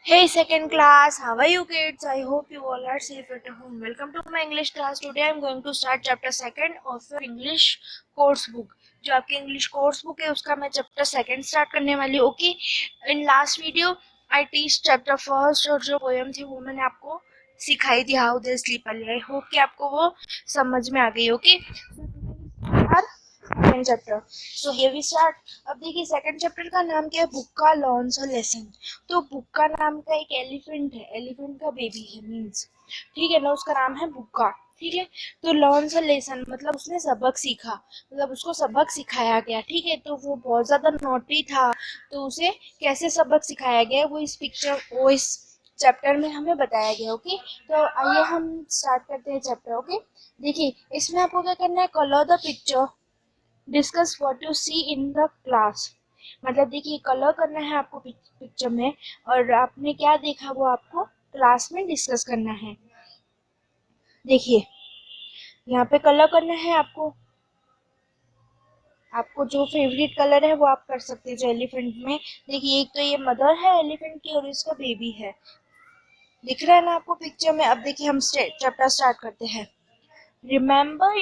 Hey second class, how are you kids? I hope you all are safe at home. Welcome to my English class. Today I am going to start chapter second of your English course book. जो आपकी English course book है उसका मैं chapter second start करने वाली हूँ. Okay, in last video I teach chapter first और जो पोएम थी वो मैंने आपको सिखाई थी, how they sleep early. I hope कि आपको वो समझ में आ गई. Okay, second chapter. So here we start. अब देखिए सेकंड चैप्टर का नाम क्या है, बुक्का लर्न्स अ लेसन. तो बुक्का नाम का एक एलिफेंट है, एलिफेंट का बेबी है मीन्स, ठीक है ना, उसका नाम है बुक्का. ठीक है, तो लर्न्स अ लेसन मतलब उसने सबक सीखा, मतलब उसको सबक सिखाया गया. ठीक है, तो वो बहुत ज्यादा नॉटी था, तो उसे कैसे सबक सिखाया गया वो इस चैप्टर में हमें बताया गया. ओके, तो आइए हम स्टार्ट करते हैं चैप्टर. ओके, देखिए इसमें आपको क्या करना है, colour the picture, discuss what you see in the class. मतलब देखिए कलर करना है आपको पिक्चर में, और आपने क्या देखा वो आपको क्लास में डिस्कस करना है. देखिए यहाँ पे कलर करना है आपको. आपको जो फेवरेट कलर है वो आप कर सकते हैं. जो एलिफेंट में देखिए, एक तो ये मदर है एलिफेंट की और इसका बेबी है, दिख रहा है ना आपको पिक्चर में. अब देखिए हम चैप्टर स्टार्ट करते हैं. Remember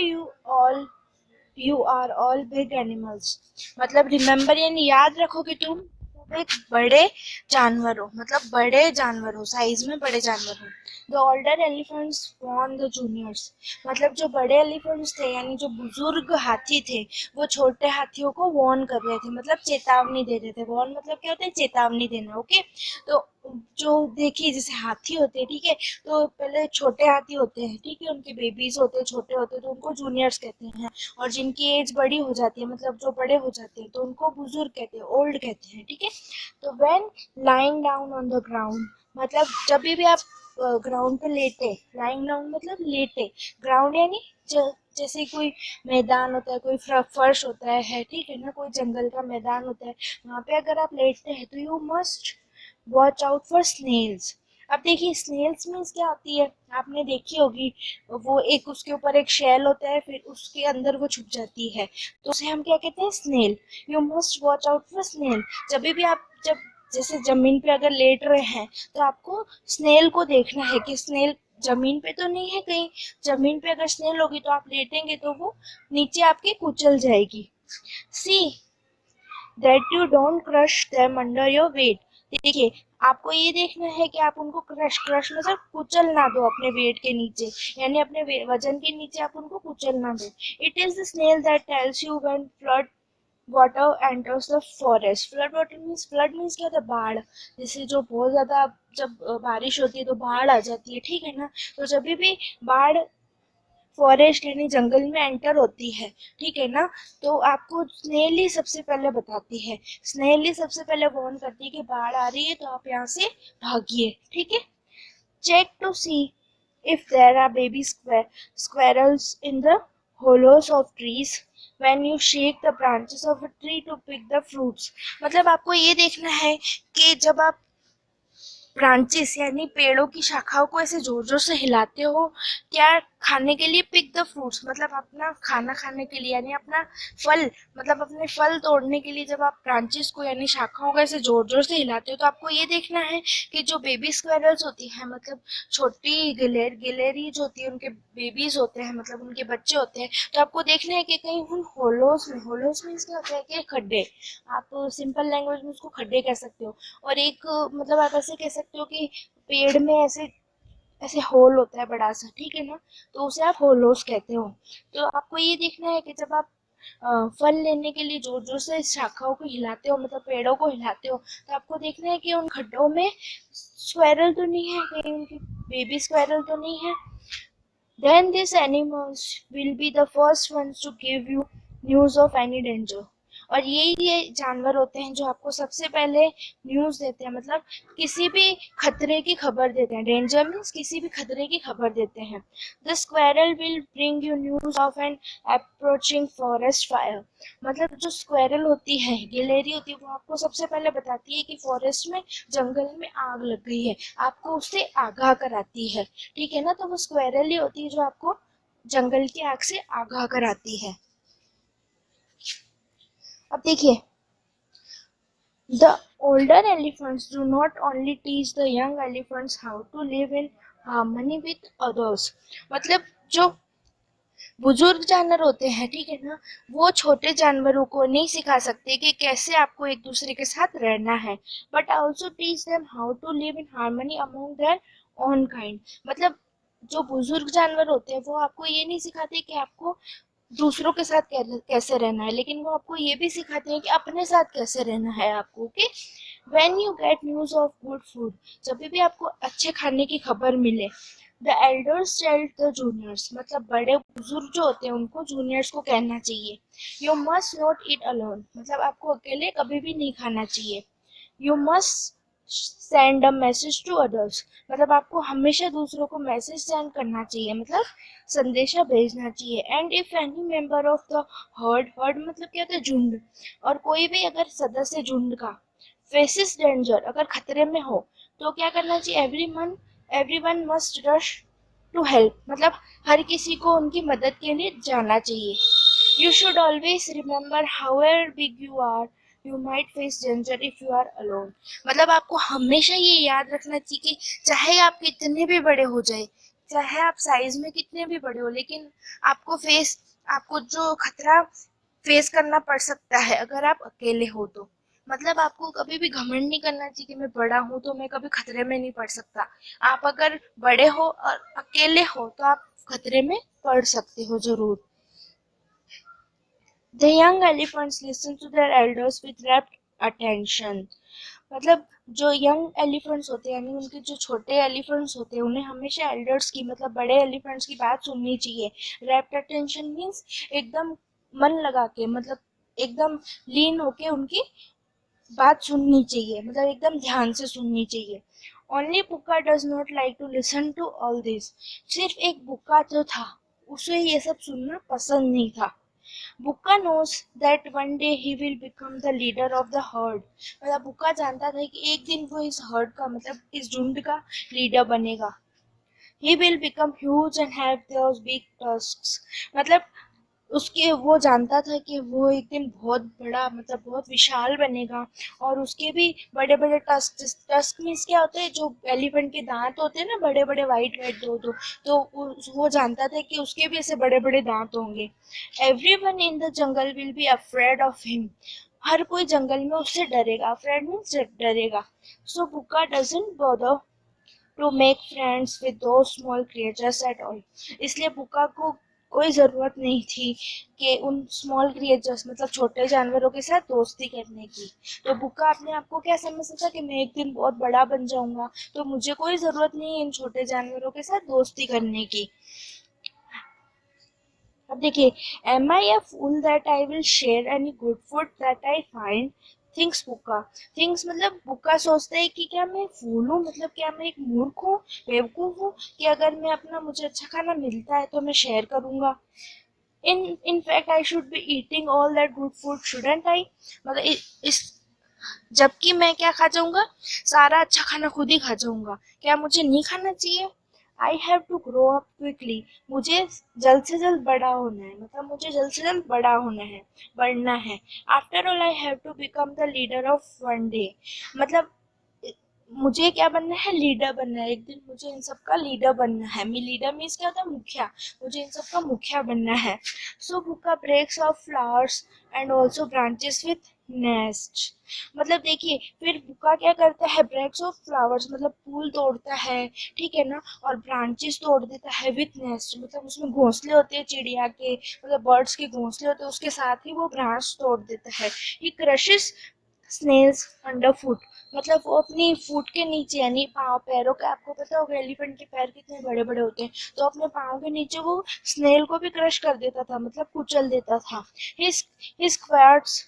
you are all big animals. मतलब रिमेम्बर यानी याद रखो कि तुम सब एक बड़े जानवर हो, मतलब बड़े जानवर हो, साइज में बड़े जानवर हो. The older elephants warn the juniors. मतलब जो बड़े एलिफेंट्स थे यानी जो बुजुर्ग हाथी थे, वो छोटे हाथियों को वॉर्न कर रहे थे, मतलब चेतावनी दे रहे थे. वॉर्न मतलब क्या होता है, चेतावनी देना. ओके, तो जो देखिए जैसे हाथी होते हैं, ठीक है, तो पहले छोटे हाथी होते हैं, ठीक है, उनके बेबीज होते हैं, छोटे होते हैं, तो उनको जूनियर्स कहते हैं. और जिनकी एज बड़ी हो जाती है, मतलब जो बड़े हो जाते हैं, तो उनको बुजुर्ग कहते हैं, ओल्ड कहते हैं. ठीक है, तो when lying down on the ground, मतलब जब भी आप ग्राउंड पे लेटे, लाइंग डाउन मतलब लेटे, ग्राउंड यानी जैसे कोई मैदान होता है, कोई फर्श होता है, ठीक है ना, कोई जंगल का मैदान होता है, वहां पे अगर आप लेटते हैं तो you must watch out for snails. अब देखिए स्नेल्स मीन्स क्या होती है, आपने देखी होगी, वो एक उसके ऊपर एक शेल होता है, फिर उसके अंदर वो छुप जाती है, तो उसे हम क्या कहते हैं, snail. You must watch out for snail. जब भी आप जब जैसे जमीन पे अगर लेट रहे हैं तो आपको स्नेल को देखना है कि स्नेल जमीन पे तो नहीं है कहीं. जमीन पे अगर स्नेल होगी तो आप लेटेंगे तो वो नीचे आपके कुचल जाएगी. See that you don't crush them under your weight. देखिए आपको ये देखना है कि आप उनको क्रश क्रश मतलब कुचल ना दो अपने वेट के नीचे, यानी अपने वजन के नीचे आप उनको कुचल ना दो. It is the snail that tells you when flood water enters the forest. Flood means क्या होता है, बाढ़. जैसे जो बहुत ज्यादा जब बारिश होती है तो बाढ़ आ जाती है, ठीक है ना, तो जब भी बाढ़ फॉरेस्ट यानी जंगल में एंटर होती है, ठीक है ना, तो आपको स्नेल ही सबसे पहले बताती है, स्नेल ही सबसे पहले वार्न करती है कि बाढ़ आ रही है तो आप यहाँ से भागिए. ठीक है, check to see if there are baby squirrels in the hollows of trees when you shake the branches of a tree to pick the fruits. मतलब आपको ये देखना है कि जब आप ब्रांचेस यानी पेड़ों की शाखाओं को ऐसे जोर जोर से हिलाते हो, क्या खाने के लिए, पिक द फ्रूट्स मतलब अपना खाना खाने के लिए, यानी अपना फल, मतलब अपने फल तोड़ने के लिए जब आप ब्रांचेस को यानी शाखाओं को ऐसे जोर जोर से हिलाते हो, तो आपको ये देखना है कि जो बेबी स्क्वेरल्स होती है, मतलब छोटी गिलेरीज होती है, उनके बेबीज होते हैं, मतलब उनके बच्चे होते हैं, तो आपको देखना है कि कहीं उन होलोस में क्या होता है कि खड्डे, आप सिंपल लैंग्वेज में उसको खड्डे कह सकते हो. और एक मतलब आप ऐसे कह सकते हो कि पेड़ में ऐसे ऐसे होल होता है बड़ा सा, ठीक है ना, तो उसे आप होलोस कहते हो. तो आपको ये देखना है कि जब आप फल लेने के लिए जोर जोर से शाखाओं को हिलाते हो, मतलब पेड़ों को हिलाते हो, तो आपको देखना है कि उन खड्डों में स्क्वेरल तो नहीं है, कहीं उनकी बेबी स्क्वेरल तो नहीं है. Then these animals will be the first ones to give you news of any danger. और ये जानवर होते हैं जो आपको सबसे पहले न्यूज देते हैं, मतलब किसी भी खतरे की खबर देते हैं. डेंजर मीन्स किसी भी खतरे की खबर देते हैं. The squirrel will bring you news of N approaching forest fire. मतलब जो स्क्वेरल होती है, गिलहरी होती है, वो आपको सबसे पहले बताती है कि फॉरेस्ट में, जंगल में आग लग गई है, आपको उससे आगाह कराती है. ठीक है ना, तो वो स्क्वेरल ही होती है जो आपको जंगल की आग से आगाह कराती है. अब देखिए, the Older elephants do not only teach the young elephants how to live in harmony with others. मतलब जो बुजुर्ग जानवर होते हैं, ठीक है ना, वो छोटे जानवरों को नहीं सिखा सकते कि कैसे आपको एक दूसरे के साथ रहना है, but also teach them how to live in harmony among their own kind. मतलब जो बुजुर्ग जानवर होते हैं वो आपको ये नहीं सिखाते कि आपको दूसरों के साथ कैसे रहना है, लेकिन वो आपको ये भी सिखाते हैं कि अपने साथ कैसे रहना है आपको. Okay, when you get news of good food, जब भी आपको अच्छे खाने की खबर मिले, the elders tell the juniors, मतलब बड़े बुजुर्ग जो होते हैं उनको जूनियर्स को कहना चाहिए. You must not eat alone, मतलब आपको अकेले कभी भी नहीं खाना चाहिए. You must send a message to others, मतलब आपको हमेशा दूसरों को मैसेज सेंड करना चाहिए, मतलब संदेशा भेजना चाहिए. And if any member of the heard, heard मतलब क्या होता है, झुंड, और कोई भी अगर सदस्य झुंड का फेसेस डेंजर, अगर खतरे में हो, तो क्या करना चाहिए, everyone must rush to help, मतलब हर किसी को उनकी मदद के लिए जाना चाहिए. You should always remember however big you are, you might face danger if you are alone. मतलब आपको हमेशा ये याद रखना चाहिए कि चाहे आप कितने भी बड़े हो जाए, चाहे आप साइज में कितने भी बड़े हो, लेकिन आपको जो खतरा फेस करना पड़ सकता है अगर आप अकेले हो तो. मतलब आपको कभी भी घमंड नहीं करना चाहिए कि मैं बड़ा हूँ तो मैं कभी खतरे में नहीं पड़ सकता. आप अगर बड़े हो और अकेले हो तो आप खतरे में पड़ सकते हो जरूर. The young elephants listen to their elders with rapt attention. मतलब जो यंग एलिफेंट्स होते हैं, यानी उनके जो छोटे एलिफेंट्स होते हैं, उन्हें हमेशा एल्डर्स की, मतलब बड़े एलिफेंट्स की बात सुननी चाहिए. रैप्ट अटेंशन मीन्स एकदम मन लगा के, मतलब एकदम लीन होके उनकी बात सुननी चाहिए, मतलब एकदम ध्यान से सुननी चाहिए. Only Buka does not like to listen to all this. सिर्फ एक बुक्का जो था, उसे ये सब सुनना पसंद नहीं था. बुक्का knows that one day he will become the leader of the herd. मतलब बुक्का जानता था कि एक दिन वो इस हर्ड का, मतलब इस झुंड का लीडर बनेगा. He will become huge and have those big tusks. मतलब उसके वो जानता था कि वो एक दिन बहुत बड़ा, मतलब बहुत विशाल बनेगा, और उसके भी बड़े बड़े टस्क. टस्क मीन्स क्या होता है, जो एलिफेंट के दांत होते हैं ना, बड़े बड़े वाइट वाइट दो दो, तो वो जानता था कि उसके भी ऐसे बड़े बड़े दांत होंगे. Everyone in the jungle will be afraid of him. हर कोई जंगल में उससे डरेगा. अफ्रेड मीन्स डरेगा. So Bukka doesn't bother to make friends with those small creatures at all. इसलिए बुक्का को कोई ज़रूरत नहीं थी कि उन स्मॉल क्रिएचर्स, मतलब छोटे जानवरों के साथ दोस्ती करने की. तो बुक्का अपने आप को क्या समझता था कि मैं एक दिन बहुत बड़ा बन जाऊंगा, तो मुझे कोई ज़रूरत नहीं है इन छोटे जानवरों के साथ दोस्ती करने की. अब देखिए, am I a fool that I will share any good food that I find, thinks Buka. Thinks मतलब बुक्का सोचता है कि क्या मैं फूल हूँ, मतलब क्या मैं एक मूर्ख हूँ, बेवकूफ हूँ, कि अगर मैं अपना, मुझे अच्छा खाना मिलता है तो मैं शेयर करूंगा. In fact I should be eating all that good food, shouldn't आई. मतलब इस जबकि मैं क्या खा जाऊंगा, सारा अच्छा खाना खुद ही खा जाऊंगा, क्या मुझे नहीं खाना चाहिए. I have to grow up quickly, मुझे जल्द से जल्द बड़ा होना है, मतलब मुझे जल्द से जल्द बड़ा होना है, बढ़ना है. After all I have to become the leader of one day. मतलब मुझे क्या बनना है, लीडर बनना है. एक दिन मुझे इन सब का लीडर बनना है. मी लीडर मीन्स क्या होता है, मुखिया. मुझे इन सब का मुखिया बनना है. So Bukka breaks off flowers and also branches with nest. मतलब देखिए, फिर बुक्का क्या करता है, ब्रेक्स ऑफ फ्लावर्स मतलब फूल तोड़ता है, ठीक है ना, और ब्रांचेस तोड़ देता है विथ नेस्ट, मतलब उसमें घोंसले होते हैं चिड़िया के, मतलब बर्ड्स के घोंसले होते हैं, उसके साथ ही वो ब्रांच तोड़ देता है. ही क्रशेस स्नेल्स अंडर फुट, मतलब वो अपनी फुट के नीचे, यानी पाँव, पैरों के, आपको पता होगा एलिफेंट के पैर कितने बड़े बड़े होते हैं, तो अपने पाँव के नीचे वो स्नेल को भी क्रश कर देता था, मतलब कुचल देता था. His his squirts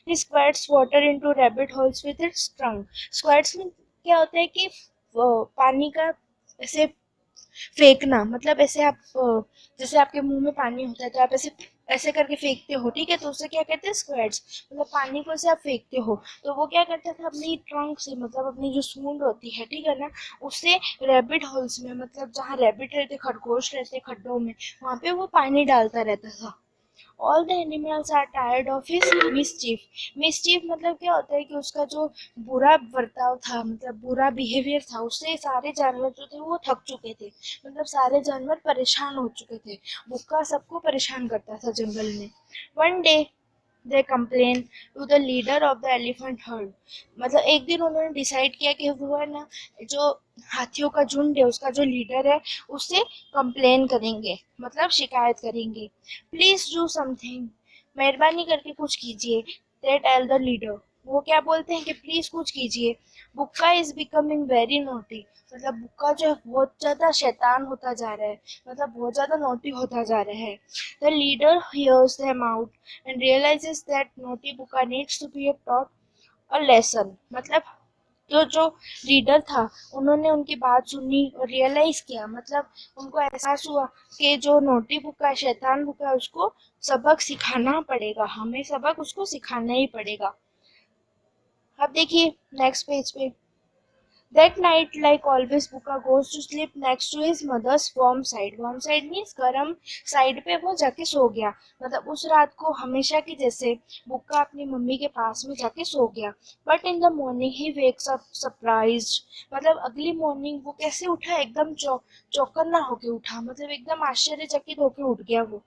he squirts water into rabbit holes with its trunk. Squirts में क्या होता है कि पानी का ऐसे फेंकना, मतलब ऐसे आप जैसे आपके मुंह में पानी होता है तो आप ऐसे ऐसे करके फेंकते हो, ठीक है, तो उसे क्या कहते हैं, स्क्वैट्स. मतलब पानी को ऐसे आप फेंकते हो, तो वो क्या करता था, अपनी ट्रंक से, मतलब अपनी जो सूंड होती है, ठीक है ना, उससे रैबिट होल्स में, मतलब जहाँ रैबिट रहते, खरगोश रहते खड्डों में, वहां पे वो पानी डालता रहता था. All the animals are tired of his mischief. Mischief मतलब क्या होता है कि उसका जो बुरा बर्ताव था, मतलब बुरा बिहेवियर था, उससे सारे जानवर जो थे वो थक चुके थे, मतलब सारे जानवर परेशान हो चुके थे। बुक्का सबको परेशान करता था जंगल में। One day they complain to the leader of the elephant herd. मतलब एक दिन उन्होंने डिसाइड किया कि वो है ना, जो हाथियों का झुंड है उसका जो लीडर है उससे कंप्लेन करेंगे, मतलब शिकायत करेंगे। प्लीज डू समथिंग, मेहरबानी करके कुछ कीजिए। दे टेल द लीडर, वो क्या बोलते हैं कि प्लीज कुछ कीजिए। बुक्का इज बिकमिंग वेरी नोटी, मतलब बुक्का जो है बहुत ज्यादा शैतान होता जा रहा है, मतलब बहुत ज्यादा नोटी होता जा रहा है। The leader hears them out and realizes that naughty Buka needs to be taught a lesson। मतलब तो जो लीडर था उन्होंने उनकी बात सुनी और रियलाइज किया, मतलब उनको एहसास हुआ कि जो नोटी बुका शैतान बुका उसको सबक सिखाना पड़ेगा, हमें सबक उसको सिखाना ही पड़ेगा। अब देखिए नेक्स्ट पेज पे। That night, like always, Buka goes to sleep next to his mother's warm side। Warm side means गर्म साइड पे वो जाके सो गया। मतलब उस रात को हमेशा की जैसे बुक्का अपनी मम्मी के पास में जाके सो गया। But in the morning he wakes up surprised. मतलब अगली मॉर्निंग वो कैसे उठा, एकदम चौकन्ना होके उठा, मतलब एकदम आश्चर्यचकित होके उठ गया वो।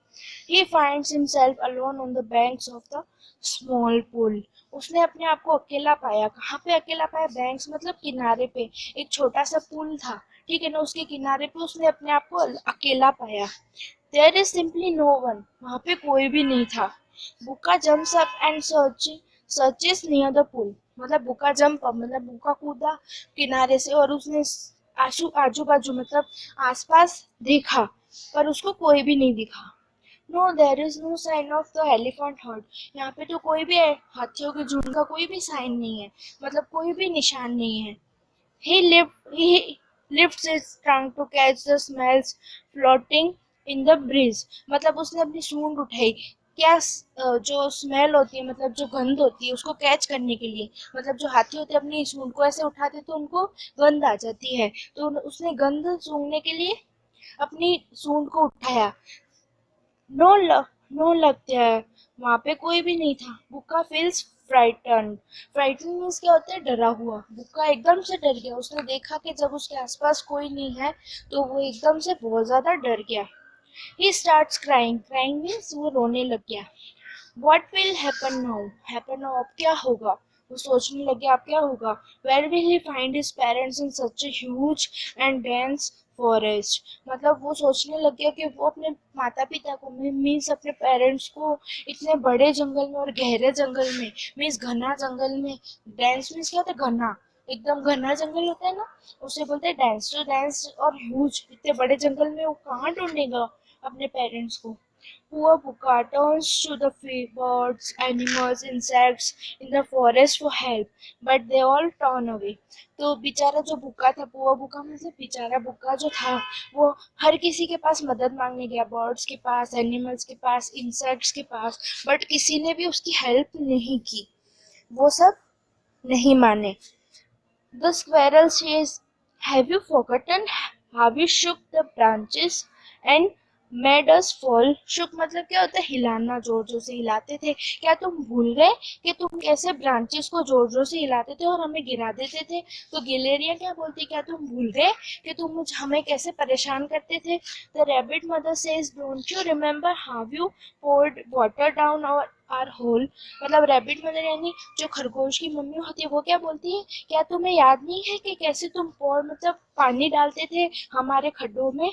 He finds himself alone on the banks of the small pool। उसने अपने आप को अकेला पाया। कहाँ पे अकेला पाया? बैंक्स मतलब किनारे पे, एक छोटा सा पुल था, ठीक है ना, उसके किनारे पे उसने अपने आप को अकेला पाया। There is simply no one, वहां पे कोई भी नहीं था। Bukka jumps up and searches near the pool. मतलब बुक्का जंप अप मतलब बुक्का कूदा किनारे से और उसने आजू बाजू मतलब आसपास देखा, पर उसको कोई भी नहीं दिखा। No there is no sign of the elephant herd. यहाँ पे तो कोई भी हाथियों के झुंड का कोई भी साइन नहीं है, मतलब कोई भी निशान नहीं है। He lifts his tongue to catch the smells floating in the breeze। मतलब उसने अपनी सूंड उठाई, क्या जो स्मेल होती है, मतलब जो गंध होती है उसको कैच करने के लिए। मतलब जो हाथी होते हैं अपनी सूंड को ऐसे उठाते तो उनको गंध आ जाती है, तो उसने गंध सूंघने के लिए अपनी सूंड को उठाया। नो नो लगता है, वहां पे कोई भी नहीं था। बुक्का फील्स फ्राइटन। फ्राइटन मीन्स क्या होता है? डरा हुआ। बुक्का एकदम से डर गया, उसने देखा कि जब उसके आसपास कोई नहीं है तो वो एकदम से बहुत ज्यादा डर गया। He starts crying. Crying means वो रोने लग गया। What will happen now? Happen now अब क्या होगा? वो सोचने लगे अब क्या होगा। Where will he find his parents in such a huge and dense forest. मतलब वो सोचने लग गया कि वो अपने माता पिता को मीन्स अपने पेरेंट्स को इतने बड़े जंगल में और गहरे जंगल में, मीन्स घना जंगल में। डेंस मीन्स क्या होता है? घना, एकदम घना जंगल होता है ना, उसे बोलते हैं डेंस। तो डेंस और ह्यूज, इतने बड़े जंगल में वो कहाँ ढूंढेगा अपने पेरेंट्स को। Poor Puka turns to the birds, animals, insects in the forest for help, but they all turn away। तो बेचारा जो बुक्का था, पुआ बुक्का मतलब बेचारा बुक्का जो था, वो हर किसी के पास मदद मांगने गया, बर्ड्स के पास, एनिमल्स के पास, इंसेक्ट्स के पास, बट किसी ने भी उसकी हेल्प नहीं की, वो सब नहीं माने। The squirrel says, have you forgotten how you shook the branches and made us fall? शुक मतलब क्या होता है? हिलाना, जोर जोर से हिलाते थे। क्या तुम भूल गए कि तुम कैसे ब्रांचेस को जोर जोर से हिलाते थे और हमें गिरा देते थे? तो गिलेरिया क्या बोलती? क्या तुम भूल गए कि तुम हमें कैसे परेशान करते थे? The rabbit mother says, don't you remember how you poured water down our hole? मतलब रैबिट मदर यानी जो खरगोश की मम्मी होती है, वो क्या बोलती है? क्या तुम्हें याद नहीं है कि कैसे तुम पोर मतलब पानी डालते थे हमारे खड्डों में?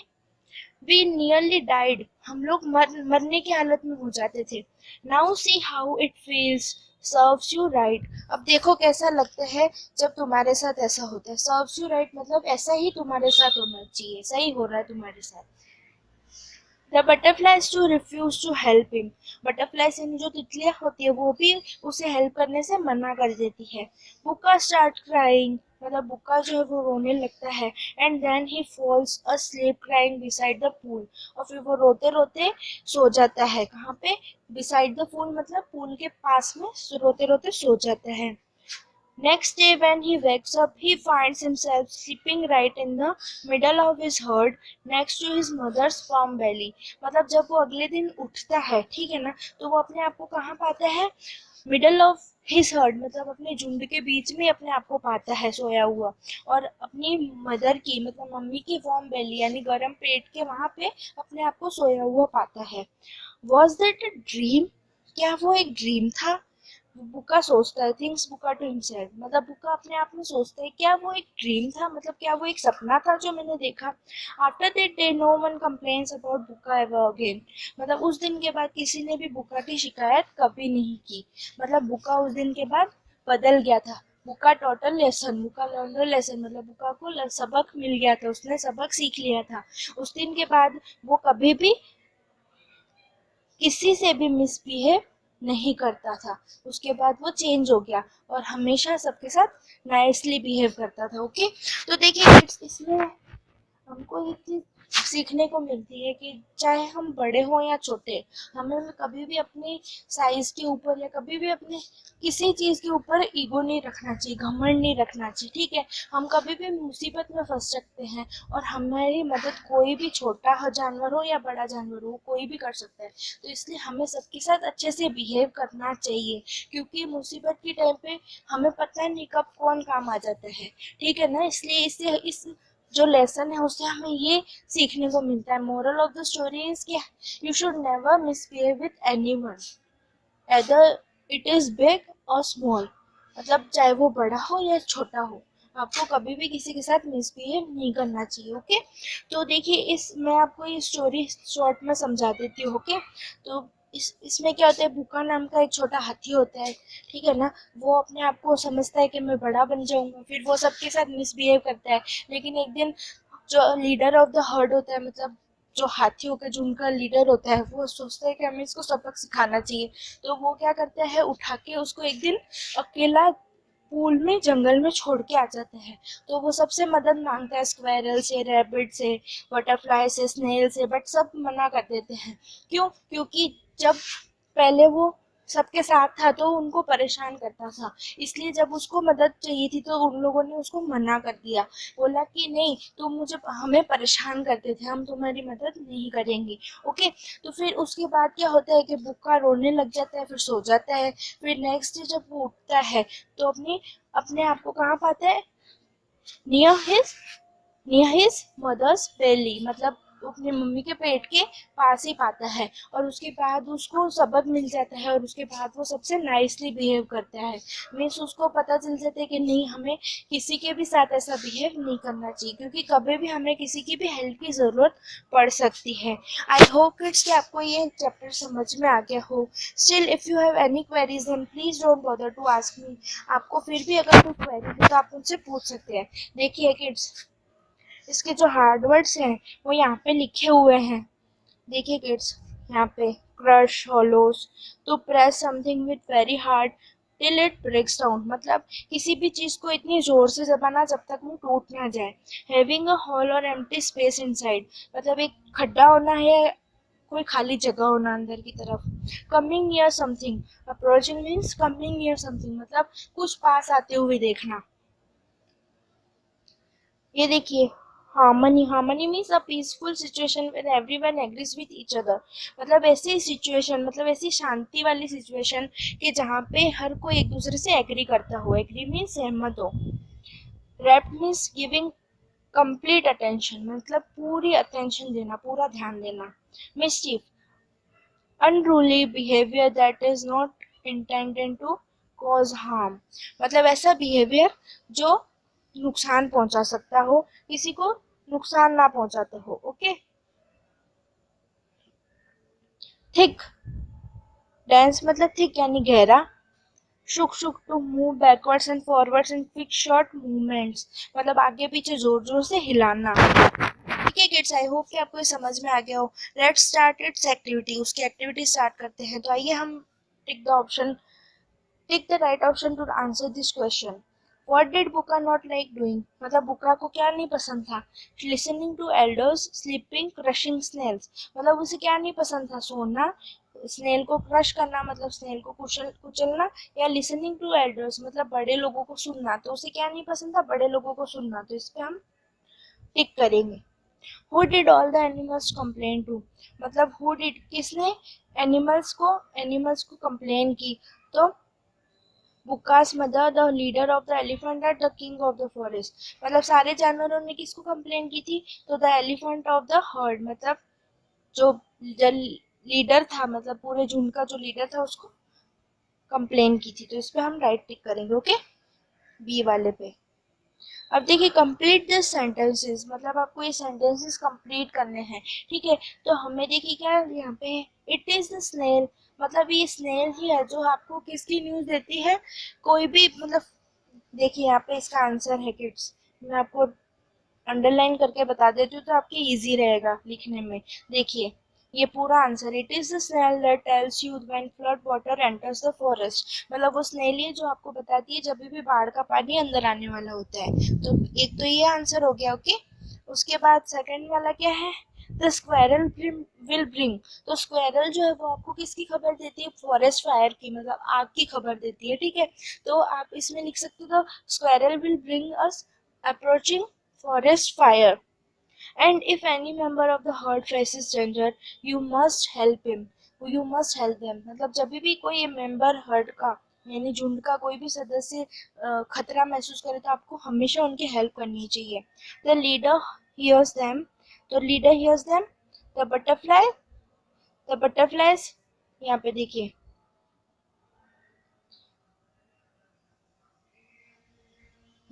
वी नियरली डाइड, हम लोग मरने की हालत में हो जाते थे। Now see how it feels, serves you right. अब देखो कैसा लगता है जब तुम्हारे साथ ऐसा होता है। सर्व्स यू राइट मतलब ऐसा ही तुम्हारे साथ होना चाहिए, सही हो रहा है तुम्हारे साथ। The butterflies to refuse to help him। Butterflies यानी जो तितलियां होती है वो भी उसे हेल्प करने से मना कर देती है। बुक्का स्टार्ट क्राइंग, मतलब बुक्का जो है वो रोने लगता है। And then he falls asleep crying beside the pool. और फिर वो रोते रोते सो जाता है। कहाँ पे? बिसाइड द पूल मतलब पूल के पास में रोते रोते सो जाता है। Next day when he wakes up, he finds himself sleeping right in the middle of his herd next to his mother's firm belly. मतलब जब वो अगले दिन उठता है, ठीक है ना, तो वो अपने आप को कहाँ पाता है, मिडल ऑफ हिज हर्ड, मतलब अपने झुंड के बीच में अपने आप को पाता है सोया हुआ, और अपनी मदर की मतलब मम्मी की वार्म बेली यानी गर्म पेट के वहां पे अपने आप को सोया हुआ पाता है। Was that a dream? क्या वो एक ड्रीम था? बुका सोचता है, थिंक्स बुका टू हिमसेल्फ, मतलब बुका अपने आप में सोचता है क्या वो एक ड्रीम था, मतलब क्या वो एक सपना था जो मैंने देखा। After that day no one complains about Buka ever again, मतलब उस दिन के बाद किसी ने भी बुका की शिकायत कभी नहीं की। मतलब बुका उस दिन के बाद बदल गया था। बुका टोटल लेसन, बुका लर्न लेसन, मतलब बुका को सबक मिल गया था, उसने सबक सीख लिया था। उस दिन के बाद वो कभी भी किसी से भी मिसबिहेव नहीं करता था। उसके बाद वो चेंज हो गया और हमेशा सबके साथ नाइसली बिहेव करता था। ओके, तो देखिए इसमें हमको एक चीज सीखने को मिलती है कि चाहे हम बड़े हों या छोटे, हमें कभी भी अपनी साइज के ऊपर या कभी भी अपने किसी चीज के ऊपर ईगो नहीं रखना चाहिए, घमंड नहीं रखना चाहिए, ठीक है। हम कभी भी मुसीबत में फंस सकते हैं और हमारी मदद कोई भी छोटा जानवर हो या बड़ा जानवर हो कोई भी कर सकता है। तो इसलिए हमें सबके साथ अच्छे से बिहेव करना चाहिए, क्योंकि मुसीबत के टाइम पे हमें पता नहीं कब कौन काम आ जाता है, ठीक है ना। इसलिए इससे इस जो लेसन है उससे हमें ये सीखने को मिलता है, moral of the story is कि you should never misbehave with anyone, either it is big or small, मतलब चाहे वो बड़ा हो या छोटा हो, आपको कभी भी किसी के साथ मिसबिहेव नहीं करना चाहिए। ओके, तो देखिए इस मैं आपको ये स्टोरी शॉर्ट में समझा देती हूँ। ओके, तो इसमें क्या होता है, भूखा नाम का एक छोटा हाथी होता है, ठीक है ना। वो अपने आप को समझता है कि मैं बड़ा बन जाऊंगा, फिर वो सबके साथ मिसबिहेव करता है। लेकिन एक दिन जो लीडर ऑफ द हर्ड होता है, मतलब जो हाथियों का जो उनका लीडर होता है, वो सोचता है कि हमें इसको सबक सिखाना चाहिए। तो वो क्या करता है, उठा के उसको एक दिन अकेला पूल में जंगल में छोड़ के आ जाता है। तो वो सबसे मदद मांगता है, स्क्वायरल से, रैबिट से, बटरफ्लाई से, स्नेल से, बट सब मना कर देते हैं। क्यों? क्योंकि जब पहले वो सबके साथ था तो उनको परेशान करता था, इसलिए जब उसको मदद चाहिए थी तो उन लोगों ने उसको मना कर दिया, बोला कि नहीं तुम मुझे हमें परेशान करते थे, हम तुम्हारी मदद नहीं करेंगे। ओके, तो फिर उसके बाद क्या होता है कि बुक्का रोने लग जाता है, फिर सो जाता है। फिर नेक्स्ट डे जब वो उठता है तो अपने आप को कहाँ पाता है, near his near his mother's belly, मतलब अपनी मम्मी के पेट के पास ही पाता है। और उसके बाद उसको सबक मिल जाता है और उसके बाद वो सबसे नाइसली बिहेव करता है। मीन्स उसको पता चल जाता है कि नहीं, हमें किसी के भी साथ ऐसा बिहेव नहीं करना चाहिए, क्योंकि कभी भी हमें किसी की भी हेल्प की ज़रूरत पड़ सकती है। आई होप किड्स कि आपको ये चैप्टर समझ में आ गया हो। Still if you have any queries then please don't bother to ask me. आपको फिर भी अगर कोई क्वेरी हो तो आप मुझसे पूछ सकते हैं। देखिए किड्स, इसके जो हार्ड वर्ड्स हैं वो यहाँ पे लिखे हुए हैं। देखिए किड्स, यहाँ पे क्रश, होलोस, to press something with very hard till it breaks down, मतलब किसी भी चीज को इतनी जोर से दबाना जब तक वो टूट ना जाए। हैविंग अ होल और एम्प्टी स्पेस इनसाइड, मतलब एक खड्डा होना है, कोई खाली जगह होना अंदर की तरफ। Coming near something, approaching means coming near something, मतलब कुछ पास आते हुए देखना। ये देखिए, harmony, harmony means a peaceful situation where everyone agrees with each other, मतलब ऐसी सिचुएशन, मतलब ऐसी शांति वाली सिचुएशन कि जहाँ पे हर कोई एक दूसरे से एग्री करता हो, एग्री मीन्स सहमत हो। Rapt means giving complete attention, मतलब पूरी अटेंशन देना, पूरा ध्यान देना। Mischief, unruly behaviour that is not intended to cause harm, मतलब ऐसा बिहेवियर जो नुकसान पहुंचा सकता हो, किसी को नुकसान ना पहुंचाते हो। ओके, थिक, डेंस मतलब थिक यानी गहरा। Shook, shook to move backwards and forwards in quick short movements, मतलब आगे पीछे जोर जोर से हिलाना। ठीक है किड्स, आई होप कि आपको ये समझ में आ गया हो। लेट्स स्टार्ट इट्स एक्टिविटी, उसकी एक्टिविटी स्टार्ट करते हैं। तो आइए हम tick the option tick the right option to answer this question. What did Buka not like doing? मतलब बुका को क्या नहीं पसंद था? Listening to elders, sleeping, crushing snails, मतलब उसे क्या नहीं पसंद था? सोना, स्नेल को क्रश करना मतलब स्नेल को कुचलना, या लिसनिंग टू एल्डर्स मतलब बड़े लोगों को सुनना। तो उसे क्या नहीं पसंद था, बड़े लोगों को सुनना, तो इस पे हम टिक करेंगे। Who did all the animals complain to मतलब हु डिड किसने एनिमल्स को कंप्लेन की। तो Bukka's mother the leader of the elephant and the king of the forest मतलब सारे जानवरों ने किसको कंप्लेन की थी, तो the elephant of the herd मतलब जो लीडर था, मतलब पूरे झुंड का जो लीडर था उसको कंप्लेन की थी। तो इस पे हम राइट टिक करेंगे। ओके, बी वाले पे। अब देखिए कंप्लीट दिस सेंटेंसेस मतलब आपको ये सेंटेंसेस कंप्लीट करने हैं। ठीक है, तो हमें देखिए क्या यहाँ पे है, इट इज द स्नेल मतलब ये स्नेल ही है जो आपको किसकी न्यूज देती है, कोई भी मतलब। देखिए यहाँ पे इसका आंसर है किड्स, मैं आपको अंडरलाइन करके बता देती हूँ तो आपके इजी रहेगा लिखने में। देखिए ये पूरा answer, it is the snail that tells you when flood water enters the forest मतलब वो स्नेल है जो आपको बताती है जब भी बाढ़ का पानी अंदर आने वाला होता है। तो एक तो ये आंसर हो गया। ओके, उसके बाद सेकंड वाला क्या है, द स्क्वायरल विल ब्रिंग तो स्क्वायरल जो है वो आपको किसकी खबर देती है, फॉरेस्ट फायर की मतलब आग की खबर देती है। ठीक है, तो आप इसमें लिख सकते हो squirrel will bring us approaching forest fire and if any member of the herd faces danger you must help him you must help them मतलब जब भी कोई मेंबर हर्ड का यानी झुंड का कोई भी सदस्य खतरा महसूस करे तो आपको हमेशा उनकी हेल्प करनी चाहिए। द लीडर हियर्स देम तो leader hears them the butterflies यहाँ पे देखिए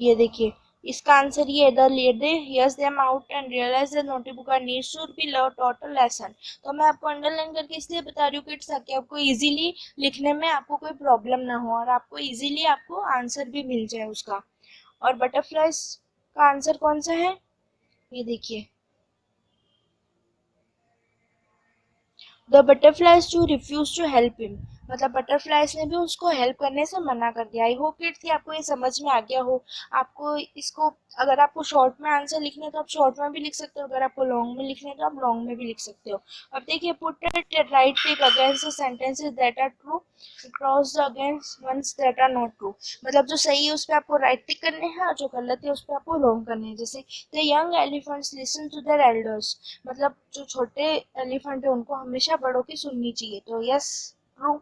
ये देखिए इसका आंसर ये है, the lady hears them out and realise the notebook needs to be taught a lesson. तो मैं आपको अंडरलाइन करके इसलिए बता रही हूँ किड्स ताकि आपको इजीली लिखने में आपको कोई प्रॉब्लम ना हो और आपको इजीली आपको आंसर भी मिल जाए उसका। और बटरफ्लाइज का आंसर कौन सा है, ये देखिए the butterflies to refuse to help him मतलब बटरफ्लाइज ने भी उसको हेल्प करने से मना कर दिया। आई होप किड्स कि आपको ये समझ में आ गया हो। आपको इसको अगर आपको शॉर्ट में आंसर लिखने हैं तो आप शॉर्ट में भी लिख सकते हो, अगर आपको लॉन्ग में लिखने हैं तो आप लॉन्ग में भी लिख सकते हो। अब देखिए put right tick against the sentences that are true cross the against ones that are not true मतलब जो सही है उस पर आपको राइट टिक करने हैं और जो गलत है उस पर आपको लॉन्ग करने हैं। जैसे the young elephants listen to their elders मतलब जो छोटे एलिफेंट है उनको हमेशा बड़ों की सुननी चाहिए। तो यस ट्रू।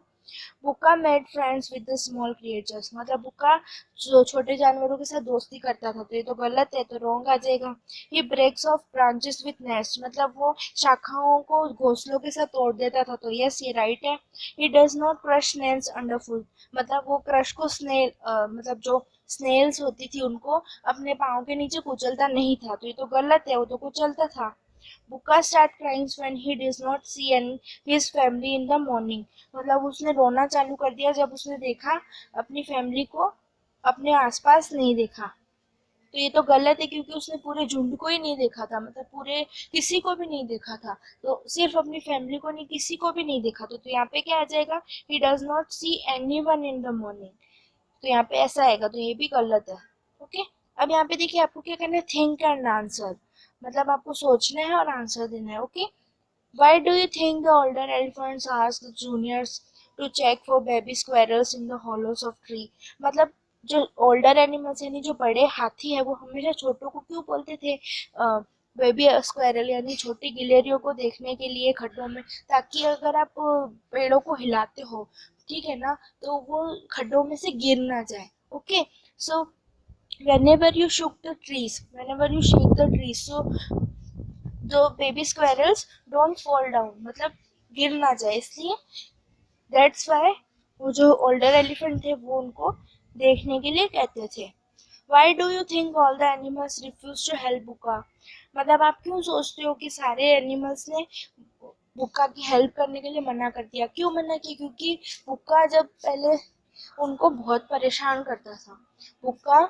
बुका made friends with the small creatures मतलब बुका जो छोटे जानवरों के साथ दोस्ती करता था, तो ये तो गलत है, तो रॉन्ग आ जाएगा। He breaks off branches with nest मतलब वो शाखाओं को घोंसलों के साथ तोड़ देता था, तो यस ये राइट है। He does not crush snails under foot मतलब वो क्रश को स्नेल मतलब जो स्नेल्स होती थी उनको अपने पाँव के नीचे कुचलता नहीं था, तो ये तो गलत है, वो तो कुचलता था। Buka start crying when he does not see and his family in the morning मतलब उसने रोना चालू कर दिया जब उसने देखा अपनी फैमिली को अपने आसपास नहीं देखा। तो ये तो गलत है क्योंकि उसने पूरे झुंड को ही नहीं देखा था मतलब पूरे किसी को भी नहीं देखा था, तो सिर्फ अपनी फैमिली को नहीं किसी को भी नहीं देखा। तो यहाँ पे क्या आ जाएगा, ही does not see any one in the morning, तो यहाँ पे ऐसा आएगा, तो ये भी गलत है। ओके, अब यहाँ पे देखिए आपको क्या करना है, थिंक एंड आंसर मतलब आपको सोचना है और आंसर देना है। Okay, why do you think the older elephants ask the juniors to check for baby squirrels in the hollows of tree मतलब जो ओल्डर एनिमल्स यानी जो बड़े हाथी है वो हमेशा छोटों को क्यों बोलते थे बेबी स्क्वायरल यानी छोटी गिलहरियों को देखने के लिए खड्डों में, ताकि अगर आप पेड़ों को हिलाते हो ठीक है ना तो वो खड्डों में से गिर ना जाए। Okay, so whenever you shook the trees whenever you shake the trees so जो baby squirrels don't fall down मतलब गिर ना जाए, इसलिए दैट्स वाई वो जो ओल्डर एलिफेंट थे वो उनको देखने के लिए कहते थे। Why do you think all the animals refuse to help Buka मतलब आप क्यों सोचते हो कि सारे एनिमल्स ने बुक्का की हेल्प करने के लिए मना कर दिया, क्यों मना किया, क्योंकि बुक्का जब पहले उनको बहुत परेशान करता था। बुक्का